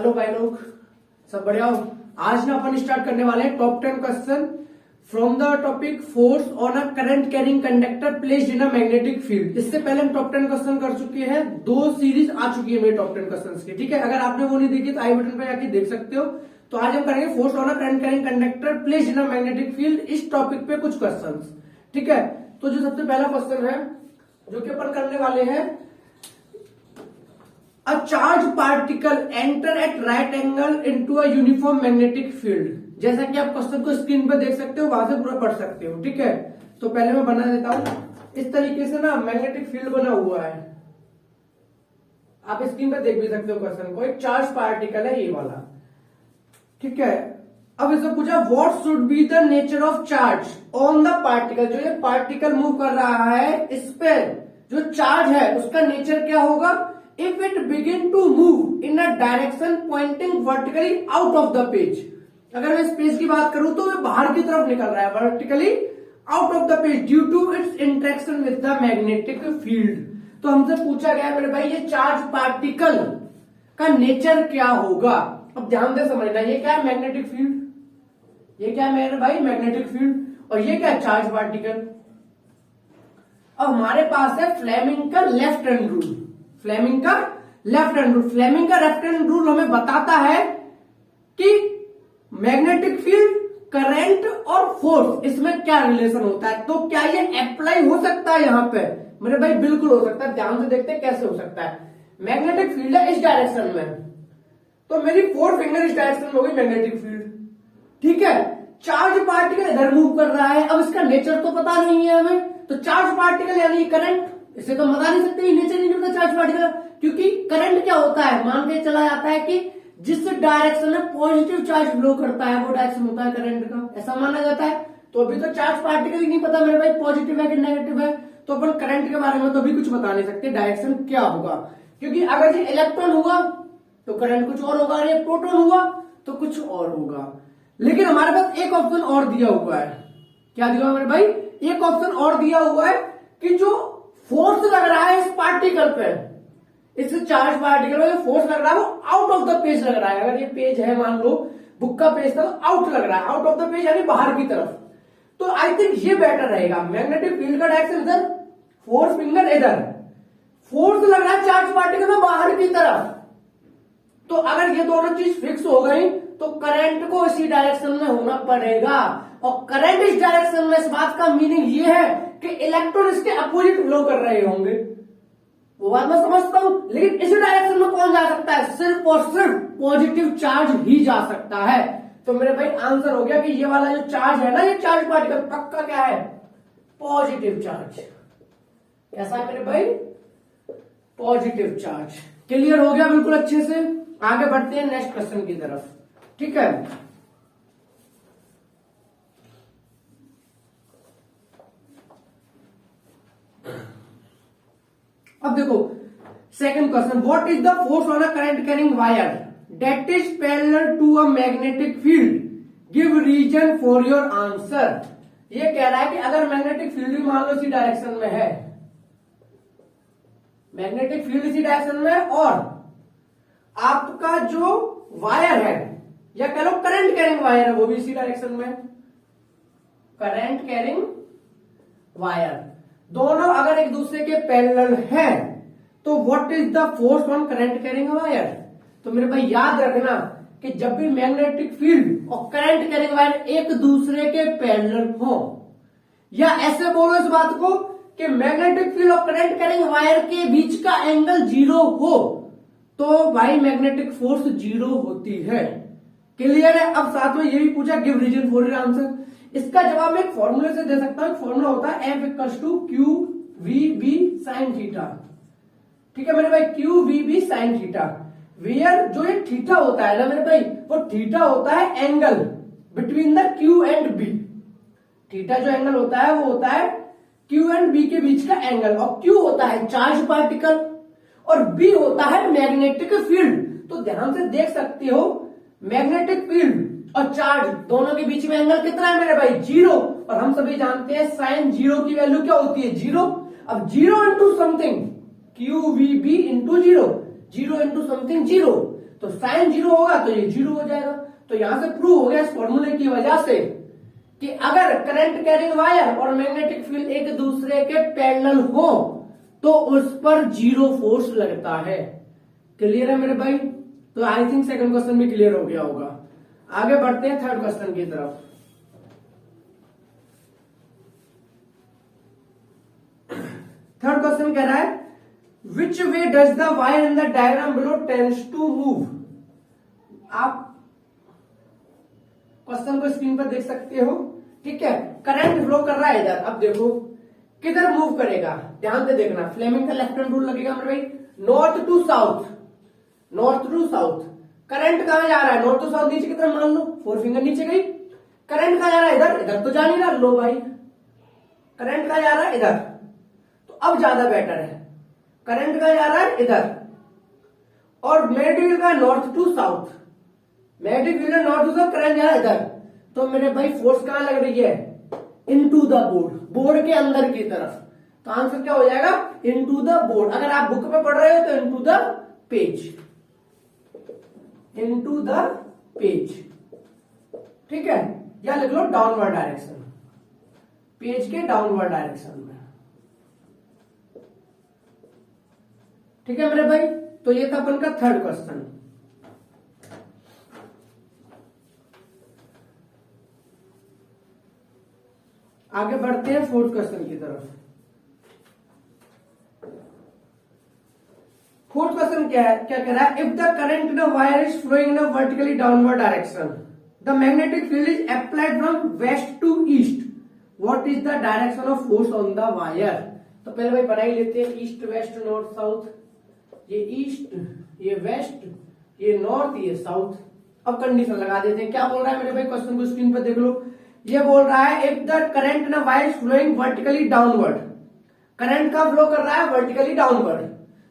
Hello भाई लोग, सब बढ़िया हो। आज ना अपन स्टार्ट करने वाले हैं top 10 question from the topic force on a current carrying conductor placed in a magnetic field. इससे पहले हम टॉप 10 क्वेश्चन कर चुके हैं, 2 सीरीज आ चुकी है मेरे टॉप 10 क्वेश्चन की। ठीक है, अगर आपने वो नहीं देखी तो आई बटन पे जाके देख सकते हो। तो आज हम करेंगे force on a current carrying conductor placed in a magnetic field, इस टॉपिक पे कुछ क्वेश्चन। ठीक है, तो जो सबसे पहला क्वेश्चन है जो कि अपन करने वाले हैं, A charged particle enter at right angle into a uniform magnetic field। जैसा कि आप क्वेश्चन को स्क्रीन पर देख सकते हो, वहां से पूरा पढ़ सकते हो। ठीक है, तो पहले मैं बना देता हूं। इस तरीके से ना मैग्नेटिक फील्ड बना हुआ है, आप स्क्रीन पर देख भी सकते हो क्वेश्चन को। एक चार्ज पार्टिकल है ये वाला। ठीक है, अब इससे पूछा what should be the nature of charge on the particle. जो ये पार्टिकल मूव कर रहा है, इस पे जो चार्ज है उसका नेचर क्या होगा। If it begin to move in a direction pointing vertically out of the page। अगर मैं इस पेज की बात करूं तो ये बाहर की तरफ निकल रहा है, vertically out of the page due to its interaction with the magnetic field. तो हमसे पूछा गया मेरे भाई, ये चार्ज पार्टिकल का नेचर क्या होगा। अब ध्यान से समझना, ये क्या है मैग्नेटिक फील्ड, ये क्या है मेरे भाई मैग्नेटिक फील्ड, और ये क्या है चार्ज पार्टिकल। अब हमारे पास है फ्लेमिंग का लेफ्ट हैंड रूल। फ्लेमिंग का लेफ्ट हैंड रूल, फ्लेमिंग का लेफ्ट हैंड रूल हमें बताता है कि मैग्नेटिक फील्ड, करंट और फोर्स, इसमें क्या रिलेशन होता है। तो क्या ये अप्लाई हो सकता है यहां पे मेरे भाई? बिल्कुल हो सकता है। ध्यान से देखते हैं कैसे हो सकता है। मैग्नेटिक फील्ड है इस डायरेक्शन में, तो मेरी 4 फिंगर इस डायरेक्शन में होगी मैग्नेटिक फील्ड। ठीक है, चार्ज पार्टिकल इधर मूव कर रहा है। अब इसका नेचर तो पता नहीं है हमें, तो चार्ज पार्टिकल यानी करंट, इसे तो बता नहीं सकते, नेचर नहीं पता चार्ज पार्टिकल। क्योंकि करंट क्या होता है, मान के चला जाता है कि जिस डायरेक्शन में पॉजिटिव चार्ज फ्लो करता है वो डायरेक्शन होता है करंट का, ऐसा माना जाता है। तो अभी तो चार्ज पार्टिकल ही नहीं पता मेरे भाई पॉजिटिव है कि नेगेटिव है, तो अपन करंट के बारे में तो अभी कुछ बता नहीं सकते डायरेक्शन क्या होगा। क्योंकि अगर ये इलेक्ट्रॉन हुआ तो करंट कुछ और होगा, ये प्रोटॉन हुआ तो कुछ और होगा। लेकिन हमारे पास एक ऑप्शन और दिया हुआ है। क्या दिया हुआ मेरे भाई? एक ऑप्शन और दिया हुआ है कि जो फोर्स लग रहा है इस पार्टिकल पे, इस चार्ज पार्टिकल में जो फोर्स लग रहा है वो आउट ऑफ द पेज लग रहा है। अगर ये पेज है, मान लो बुक का पेज था, तो आउट लग रहा है, आउट ऑफ द पेज यानी बाहर की तरफ। तो आई थिंक ये बेटर रहेगा। मैग्नेटिक फील्ड का डायरेक्शन इधर, फोर्स फिंगर इधर, फोर्स लग रहा है चार्ज पार्टिकल में बाहर की तरफ। तो अगर ये दोनों चीज फिक्स हो गई तो करंट को इसी डायरेक्शन में होना पड़ेगा। और करंट इस डायरेक्शन में, इस बात का मीनिंग ये है कि इलेक्ट्रॉन इसके अपोजिट फ्लो कर रहे होंगे। वो बात मैं समझता हूं, लेकिन इस डायरेक्शन में कौन जा सकता है? सिर्फ और सिर्फ पॉजिटिव चार्ज ही जा सकता है। तो मेरे भाई आंसर हो गया कि ये वाला जो चार्ज है ना, ये चार्ज पार्टिकल पक्का क्या है? Positive charge. कैसा है मेरे भाई? Positive charge. क्लियर हो गया बिल्कुल अच्छे से। आगे बढ़ते हैं नेक्स्ट क्वेश्चन की तरफ। ठीक है, अब देखो second question, what is the force on a current carrying wire that is parallel to a magnetic field, give reason for your answer. ये कह रहा है कि अगर मैग्नेटिक फील्ड भी मान लो इसी डायरेक्शन में है, मैग्नेटिक फील्ड इसी डायरेक्शन में है, और आपका जो वायर है या कह लो करंट कैरिंग वायर है वो भी इसी डायरेक्शन में, करंट कैरिंग वायर, दोनों अगर एक दूसरे के पैरेलल हैं तो what is the force on current carrying wire. तो मेरे भाई याद रखना कि जब भी मैग्नेटिक फील्ड और करंट कैरिंग वायर एक दूसरे के पैरेलल हो, या ऐसे बोलो इस बात को कि मैग्नेटिक फील्ड और करंट कैरिंग वायर के बीच का एंगल 0 हो, तो भाई मैग्नेटिक फोर्स 0 होती है। क्लियर है। अब साथ में ये भी पूछा give reason for your answer. इसका जवाब मैं एक फॉर्मूले से दे सकता हूं। फॉर्मूला होता है F equals to q v B sine theta. ठीक है मेरे भाई, q v B sine theta. Where जो ये थीटा होता है ना मेरे भाई, वो थीटा होता है angle between the q and B. Theta जो एंगल होता है वो होता है क्यू एंड बी के बीच का एंगल, और क्यू होता है चार्ज पार्टिकल और बी होता है मैग्नेटिक फील्ड। तो ध्यान से देख सकते हो, मैग्नेटिक फील्ड और चार्ज दोनों के बीच में एंगल कितना है मेरे भाई? 0। और हम सभी जानते हैं साइन 0 की वैल्यू क्या होती है? 0। अब 0 into something, q v B into 0, 0 into something 0, तो साइन 0 होगा तो ये 0 हो जाएगा। तो यहां से प्रूव हो गया इस फॉर्मूले की वजह से कि अगर करंट कैरिंग वायर और मैग्नेटिक फील्ड एक दूसरे के पैरेलल हो तो उस पर 0 फोर्स लगता है। क्लियर है मेरे भाई? तो आई थिंक सेकंड क्वेश्चन भी क्लियर हो गया होगा। आगे बढ़ते हैं थर्ड क्वेश्चन की तरफ। थर्ड क्वेश्चन कह रहा है which way does the wire in the diagram below tends to move. आप क्वेश्चन को स्क्रीन पर देख सकते हो, ठीक है। करंट फ्लो कर रहा है इधर, अब देखो किधर मूव करेगा, ध्यान से देखना। फ्लेमिंग का लेफ्ट हैंड रूल लगेगा मेरे भाई, north to south, north to south. Current कहां जा रहा है? नॉर्थ टू साउथ, नीचे की तरफ मान लो, 4 फिंगर नीचे गई। करंट कहां जा रहा है? इधर, इधर तो जा नहीं रहा। लो भाई, करंट कहां जा रहा है? इधर। तो अब ज्यादा बेटर है, करंट कहां जा रहा है? इधर। और मैग्नेटिक का north to south, magnetic field north to south, current जा रहा है इधर। तो मेरे भाई फोर्स कहां लग रही है? इनटू द बोर्ड, बोर्ड के अंदर की तरफ। तो आंसर क्या हो जाएगा? Into the board. अगर आप बुक पे पढ़ रहे हो तो into the page, into the page, ठीक है। या लिख लो डाउनवर्ड डायरेक्शन, पेज के डाउनवर्ड डायरेक्शन में, ठीक है मेरे भाई। तो ये था अपन का थर्ड क्वेश्चन। आगे बढ़ते हैं फोर्थ क्वेश्चन की तरफ। फोर्थ क्वेश्चन क्या है, क्या कह रहा है? If the current in a wire is flowing in a vertically downward direction, the magnetic field is applied from west to east, what is the direction of force on the wire? तो पहले भाई पढ़ाई लेते हैं, east west north south. ये east, ये west, ये north, ये साउथ। अब कंडीशन लगा देते हैं। क्या बोल रहा है मेरे भाई? क्वेश्चन को स्क्रीन पर देख लो। ये बोल रहा है if the current in a wire is flowing vertically downward, current का फ्लो कर रहा है वर्टिकली डाउनवर्ड।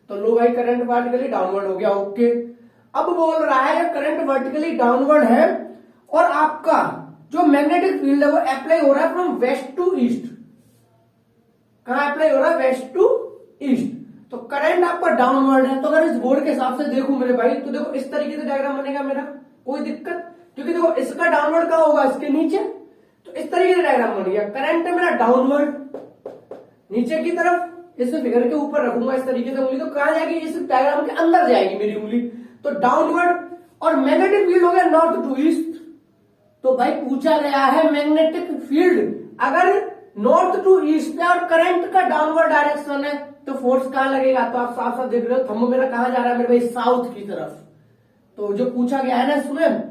तो लो भाई, करंट वर्टिकली डाउनवर्ड हो गया, ओके। अब बोल रहा है करंट वर्टिकली डाउनवर्ड है और आपका जो मैग्नेटिक फील्ड है वो अप्लाई हो रहा है फ्रॉम वेस्ट टू ईस्ट। कहां अप्लाई हो रहा है? West to east. तो करंट आपका डाउनवर्ड है। तो अगर इस बोर्ड के हिसाब से देखूं मेरे भाई, तो देखो इस तरीके से डायग्राम बनेगा मेरा, कोई दिक्कत? क्योंकि देखो इसका डाउनवर्ड कहां होगा? इसके नीचे। तो इस तरीके से डायग्राम बन गया। करंट है मेरा डाउनवर्ड, नीचे की तरफ। इस फिगर के ऊपर रखूंगा इस तरीके से उंगली, तो कहां जाएगी? इस डायग्राम के अंदर जाएगी मेरी उंगली। तो डाउनवर्ड, और मैग्नेटिक फील्ड हो गया नॉर्थ टू ईस्ट। तो भाई पूछा गया है मैग्नेटिक फील्ड अगर नॉर्थ टू ईस्ट है और करंट का डाउनवर्ड डायरेक्शन है तो फोर्स कहां लगेगा? तो आप साफ साफ देख रहे हो, थंब मेरा कहां जा रहा है मेरे भाई? साउथ की तरफ। तो जो पूछा गया है ना इसमें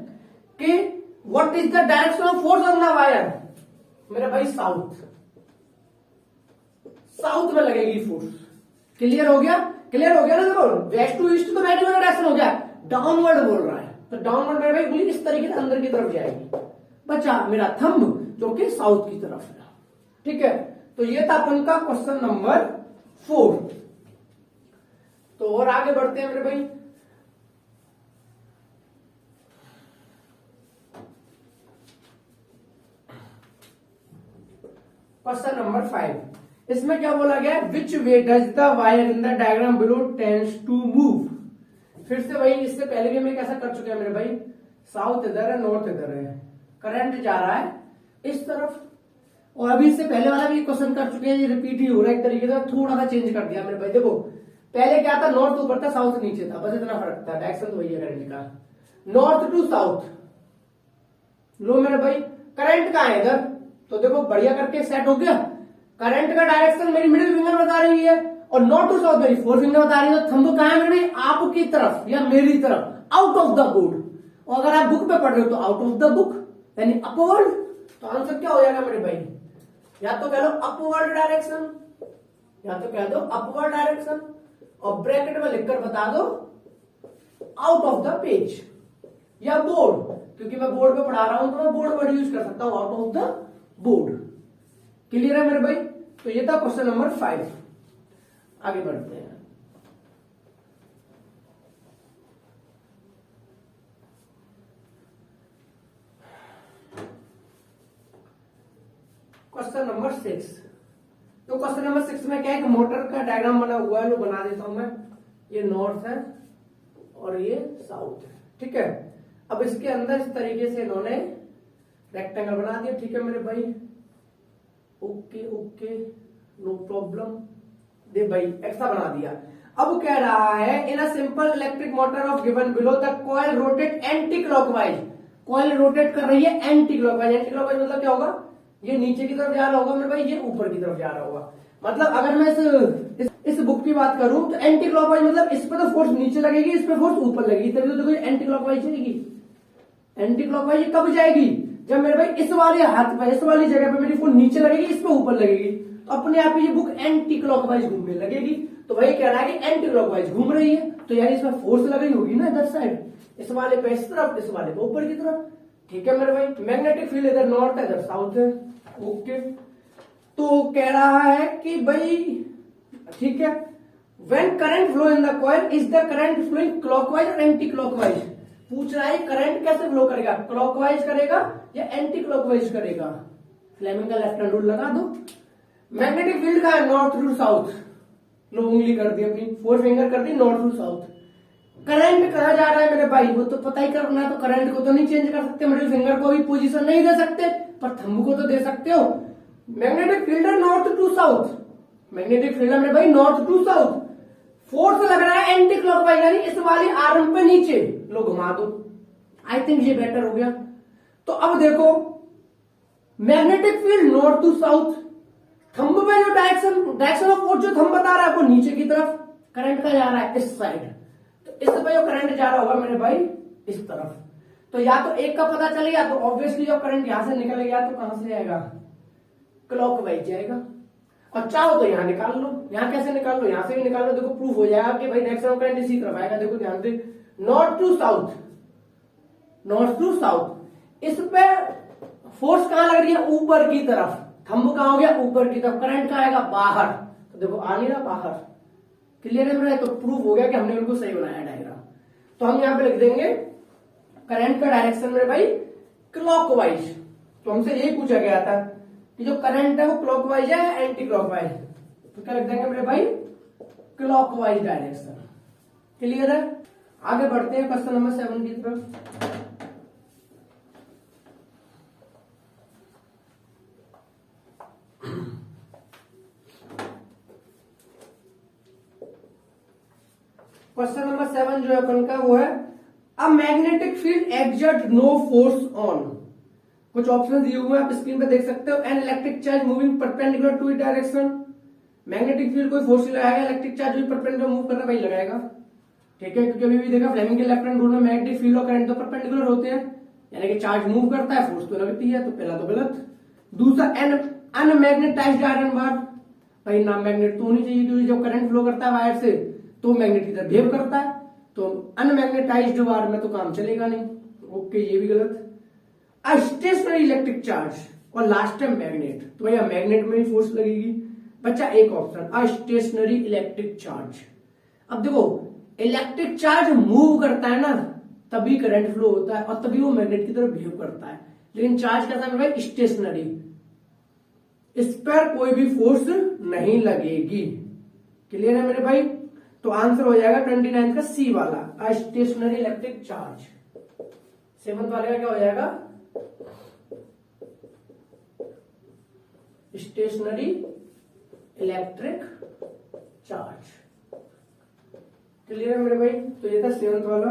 कि what is the direction of force on the wire, मेरे भाई साउथ, साउथ में लगेगी फोर्स। क्लियर हो गया? क्लियर हो गया ना? देखो वेस्ट टू ईस्ट तो मैग्नेटिक डायरेक्शन हो गया, डाउनवर्ड बोल रहा है तो डाउनवर्ड मेरे भाई उंगली इस तरीके से अंदर की तरफ जाएगी। बचा मेरा थंब जो कि साउथ की तरफ है, ठीक है। तो ये था अपन का क्वेश्चन नंबर 4। तो और आगे बढ़ते हैं मेरे भाई। क्वेश्चन नंबर 5, इसमें क्या बोला गया है? Which way does the wire in the diagram below tends to move. फिर से वही, इससे पहले भी हम ऐसा कर चुके हैं मेरे भाई। साउथ इधर है, नॉर्थ इधर है, करंट जा रहा है इस तरफ। और अभी इससे पहले वाला भी क्वेश्चन कर चुके हैं, ये रिपीट ही हो रहा है एक तरीके से, थोड़ा सा चेंज कर दिया मेरे भाई। देखो पहले क्या था? नॉर्थ ऊपर था, साउथ नीचे था, बस इतना फर्क था। डायरेक्शन तो वही है करंट का, नॉर्थ टू साउथ। लो मेरे भाई, करंट कहां है? इधर। तो देखो बढ़िया करके सेट हो गया। करंट का डायरेक्शन मेरी मिडिल फिंगर बता रही है और नॉर्थ टू साउथ मेरी 4 फिंगर बता रही है। तो थंब कहां है मेरे भाई? आपकी तरफ या मेरी तरफ, आउट ऑफ द बोर्ड। और अगर आप बुक पे पढ़ रहे हो तो आउट ऑफ द बुक, यानी अपवर्ड। तो आंसर क्या हो जाएगा मेरे भाई? या तो कह लो अपवर्ड डायरेक्शन, या तो कह दो अपवर्ड डायरेक्शन, और ब्रैकेट में लिखकर बता दो आउट ऑफ द पेज या बोर्ड, क्योंकि मैं बोर्ड पे पढ़ा रहा हूं तो मैं बोर्ड वर्ड यूज कर सकता हूं, out of the board. Clear है मेरे भाई? तो ये था क्वेश्चन नंबर 5। आगे बढ़ते हैं। Question number 6। तो क्वेश्चन नंबर 6 में क्या है? मोटर का डायग्राम बना हुआ है, वो बना देता हूं मैं। ये नॉर्थ है और ये साउथ है। ठीक है। अब इसके अंदर इस तरीके से इन्होंने रेक्टेंगल बना दिया। ठीक है मेरे भाई, ओके ओके, नो प्रॉब्लम। दे भाई ऐसा बना दिया। अब कह रहा है in a simple electric motor of given below the coil rotate anti clockwise. Coil rotate कर रही है एंटी क्लॉकवाइज। एंटी क्लॉकवाइज मतलब क्या होगा, ये नीचे की तरफ जा रहा होगा मेरे भाई, ये ऊपर की तरफ जा रहा होगा। मतलब अगर मैं इस बुक की बात करूं तो एंटी क्लॉकवाइज मतलब इस पे तो फोर्स नीचे लगेगी, इस पे फोर्स ऊपर लगेगी, तभी तो देखो एंटी क्लॉकवाइज जाएगी। एंटी क्लॉकवाइज कब जाएगी, जब मेरे भाई इस वाले हाथ पे, इस वाली जगह पे मेरी फोर्स नीचे लगेगी, इस पे ऊपर लगेगी, तो अपने आप ही ये बुक एंटी क्लॉकवाइज घूमने लगेगी। तो वही कह रहा है कि एंटी क्लॉकवाइज घूम रही है, तो यार इसमें फोर्स लग रही होगी ना इधर साइड, इस वाले पे इस तरफ, इस वाले पे ऊपर की तरफ। ठीक है मेरे भाई, मैग्नेटिक फील्ड इधर नॉर्थ है, इधर साउथ है। ओके, तो कह रहा है कि भाई ठीक है, when current flow in the coil is the current flowing clockwise और एंटी क्लॉकवाइज। पूछ रहा है करंट कैसे फ्लो करेगा, क्लॉकवाइज करेगा या एंटी क्लॉकवाइज करेगा। फ्लेमिंग का लेफ्ट हैंड रूल लगा दो। मैग्नेटिक फील्ड का है नॉर्थ टू साउथ, लो उंगली कर दी अपनी, फोर फिंगर कर the north to south. Current कहा जा रहा है मेरे भाई, वो तो पता ही करना है, तो करंट को तो नहीं चेंज कर सकते, मिडिल फिंगर को भी पोजीशन नहीं दे सकते, पर थंब को तो दे सकते हो। मैग्नेटिक फील्ड है north to south, magnetic field है मेरे भाई नॉर्थ टू साउथ। फोर्स लग रहा है एंटी क्लॉकवाइज, यानी इस वाली आर्म पे नीचे, लो घुमा दो। आई थिंक ये बेटर हो गया। तो अब देखो magnetic field north to south, thumb पे जो डायरेक्शन ऑफ फोर्स जो थंब बता रहा है वो नीचे की तरफ, करंट का जा रहा है इस साइड, तो इस पे जो करंट जा रहा होगा मेरे भाई इस तरफ। तो या तो एक का पता चल गया, तो ऑब्वियसली जो करंट यहां से निकल गया तो कहां से आएगा, क्लॉकवाइज जाएगा। और चाहो तो यहां निकाल लो, यहां कैसे निकाल लो, यहां से भी निकाल लो, देखो प्रूफ हो जाएगा कि भाई डायरेक्शन ऑफ करंट इसी तरफ आएगा। देखो ध्यान से, north to south, north to south, इस पे फोर्स कहां लग रही है, ऊपर की तरफ, थंब कहां हो गया ऊपर की तरफ, करंट कहां आएगा बाहर, तो देखो आ नहीं रहा बाहर। क्लियर है मेरा, तो प्रूफ हो गया कि हमने बिल्कुल सही बनाया डायग्राम। तो हम यहां पे लिख देंगे करंट का डायरेक्शन मेरे भाई क्लॉकवाइज। तो हमसे यही पूछा गया था कि जो करंट है वो क्लॉकवाइज है या एंटी क्लॉकवाइज, तो क्या लिख देंगे मेरे भाई, क्लॉकवाइज डायरेक्शन। क्लियर है, आगे बढ़ते हैं क्वेश्चन नंबर 7 की तरफ। क्वेश्चन नंबर 7 जो है अपन का वो है a magnetic field exert no force on. कुछ ऑप्शन दिए हुए हैं, आप स्क्रीन पे देख सकते हो। An electric charge moving perpendicular to it direction. Magnetic field कोई फोर्स नहीं लगाएगा, इलेक्ट्रिक चार्ज भी परपेंडिकुलर मूव कर रहा है वही लगाएगा। ठीक है, क्योंकि अभी भी देखा फ्लेमिंग के लेफ्ट हैंड रूल में मैग्नेटिक फील्ड और करंट तो परपेंडिकुलर होते हैं, यानी कि चार्ज मूव करता है फोर्स तो लगती है, तो पहला तो गलत। दूसरा एन अनमैग्नेटाइज्ड आयरन बार, भाई ना मैग्नेट तो होनी चाहिए, क्योंकि जब करंट फ्लो करता है वायर से तो मैग्नेट की तरह बिहेव करता है, तो अनमैग्नेटाइज्ड वायर में तो काम चलेगा नहीं। ओके, ये भी गलत। स्टेशनरी इलेक्ट्रिक चार्ज और लास्ट टाइम मैग्नेट, तो भैया मैग्नेट में ही फोर्स लगेगी। बच्चा एक ऑप्शन स्टेशनरी इलेक्ट्रिक चार्ज। अब देखो इलेक्ट्रिक चार्ज मूव करता है ना, तभी करंट फ्लो होता है और तभी वो मैग्नेट की तरह बिहेव करता है, लेकिन चार्ज कैसा है भाई, स्टेशनरी, इस पर कोई भी फोर्स नहीं लगेगी। क्लियर है मेरे भाई, तो आंसर हो जाएगा 29 का सी वाला, स्टेशनरी इलेक्ट्रिक चार्ज। 7th वाले का क्या हो जाएगा, स्टेशनरी इलेक्ट्रिक चार्ज। क्लियर है मेरे भाई, तो ये था 7th वाला।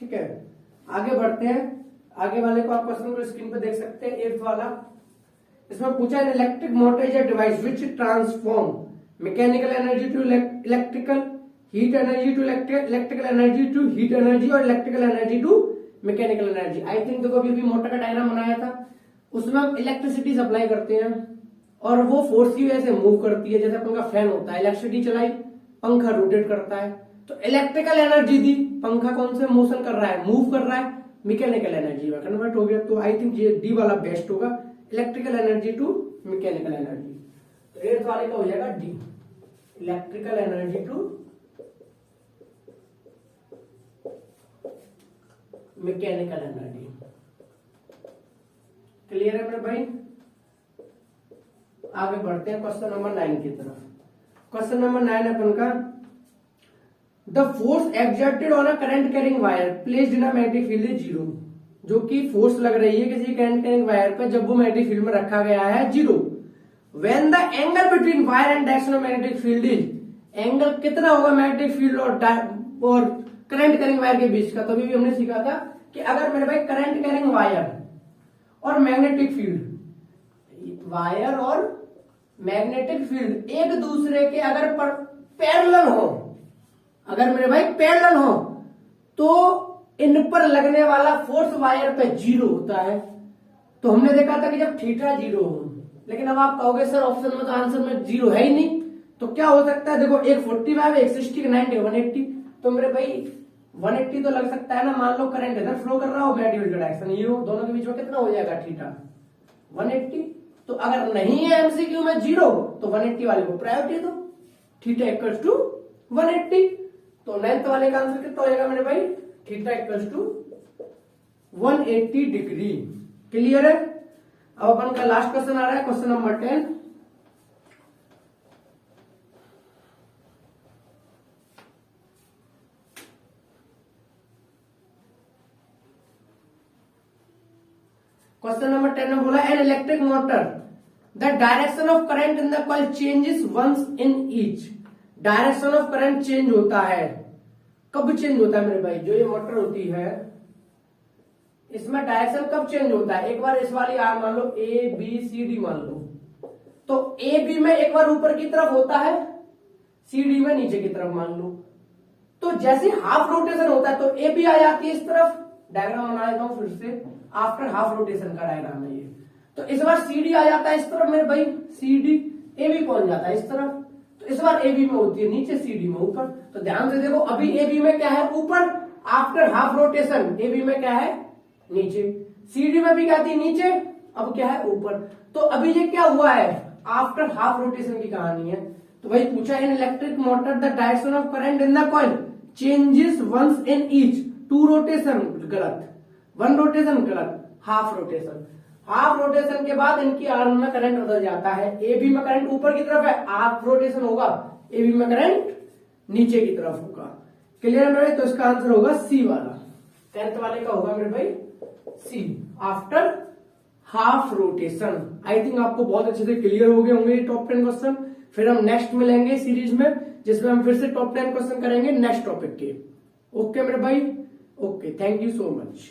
ठीक है, आगे बढ़ते हैं। आगे वाले को आप क्वेश्चन को स्क्रीन पर देख सकते हैं, 8th वाला। इसमें पूछा है electric motor is a device which transform mechanical energy to electrical, heat energy to electrical energy to heat energy और electrical energy to mechanical energy. I think देखो अभी मोटर का डायग्राम बनाया था, उसमें हम इलेक्ट्रिसिटी सप्लाई करते हैं और वो फोर्स की वजह से मूव करती है। जैसे अपन का फैन होता है, इलेक्ट्रिसिटी चलाई, पंखा रोटेट करता है, तो इलेक्ट्रिकल एनर्जी दी, पंखा कौन से मोशन कर रहा है, मूव कर रहा है, मैकेनिकल एनर्जी में कन्वर्ट हो गया। तो आई थिंक ये डी वाला बेस्ट होगा, electrical energy to mechanical energy. तो 8th वाले का हो जाएगा D, electrical energy to mechanical energy. Clear है मेरे भाई, आगे बढ़ते हैं क्वेश्चन नंबर 9 की तरफ। क्वेश्चन नंबर 9 अपन का, the force exerted on a current carrying wire placed in a magnetic field is zero. जो कि फोर्स लग रही है किसी करंट कैरिंग वायर पर जब वो मैग्नेटिक फील्ड में रखा गया है zero. When the angle between wire and direction of magnetic field is, angle कितना होगा मैग्नेटिक फील्ड और करंट कैरिंग वायर के बीच का। तो अभी भी हमने सीखा था कि अगर मेरे भाई करंट कैरिंग वायर और मैग्नेटिक फील्ड, वायर और मैग्नेटिक फील्ड एक दूसरे के अगर पैरेलल हो, अगर मेरे भाई पैरेलल हो, तो इन पर लगने वाला फोर्स वायर पे जीरो होता है। तो हमने देखा था कि जब थीटा जीरो हो, लेकिन अब आप कहोगे सर ऑप्शन में तो आंसर में जीरो है ही नहीं, तो क्या हो सकता है। देखो एक 45 एक 60 90 180, तो मेरे भाई 180 तो लग सकता है ना। मान लो करंट इधर फ्लो कर रहा हो, मैग्नेटिक डायरेक्शन ये हो, दोनों के बीच में कितना हो जाएगा थीटा 180। तो अगर नहीं है एमसीक्यू में जीरो तो 180 वाले को प्रायोरिटी दो, थीटा इक्वल्स टू 180। तो 9th वाले का आंसर कितना हो जाएगा मेरे भाई, theta equals to 180 degree. Clear है। अब अपन का लास्ट क्वेश्चन आ रहा है, क्वेश्चन नंबर 10। क्वेश्चन नंबर 10 में बोला an electric motor the direction of current in the coil changes once in each. Direction of current change होता है, कब चेंज होता है मेरे भाई। जो ये मोटर होती है इसमें डायरेक्शन कब चेंज होता है। एक बार इस वाली आर मान लो ए बी सी डी मान लो, तो ए बी में एक बार ऊपर की तरफ होता है, सी डी में नीचे की तरफ मान लो। तो जैसे हाफ रोटेशन होता है तो ए बी आ जाती है इस तरफ। डायग्राम बना देता हूं फिर से, आफ्टर हाफ रोटेशन का डायग्राम है ये। तो इस बार सी डी आ जाता है इस तरफ मेरे भाई, सी डी ए बी पहुंच जाता है इस तरफ। तो इस बार ए बी में होती है नीचे, सी डी में ऊपर। तो ध्यान से देखो, अभी ए बी में क्या है ऊपर, after half rotation A B में क्या है नीचे, सीडी में भी क्या थी नीचे, अब क्या है ऊपर। तो अभी ये क्या हुआ है, आफ्टर हाफ रोटेशन की कहानी है। तो वही पूछा, in electric motor the direction of current in the coil changes once in each. 2 rotation गलत, 1 रोटेशन गलत, हाफ रोटेशन। हाफ रोटेशन के बाद इनकी आर्म में करंट बदल जाता है। ए बी में करंट ऊपर की तरफ है, हाफ रोटेशन होगा, ए बी में करंट नीचे की तरफ होगा। क्लियर है मेरे। तो इसका आंसर होगा सी वाला, 10th वाले का होगा मेरे भाई C, after half rotation. I think आपको बहुत अच्छे से क्लियर हो गए होंगे ये टॉप 10 क्वेश्चन। फिर हम नेक्स्ट मिलेंगे सीरीज में, जिसमें हम फिर से टॉप 10 क्वेश्चन करेंगे नेक्स्ट टॉपिक के। ओके मेरे भाई, okay, thank you so much.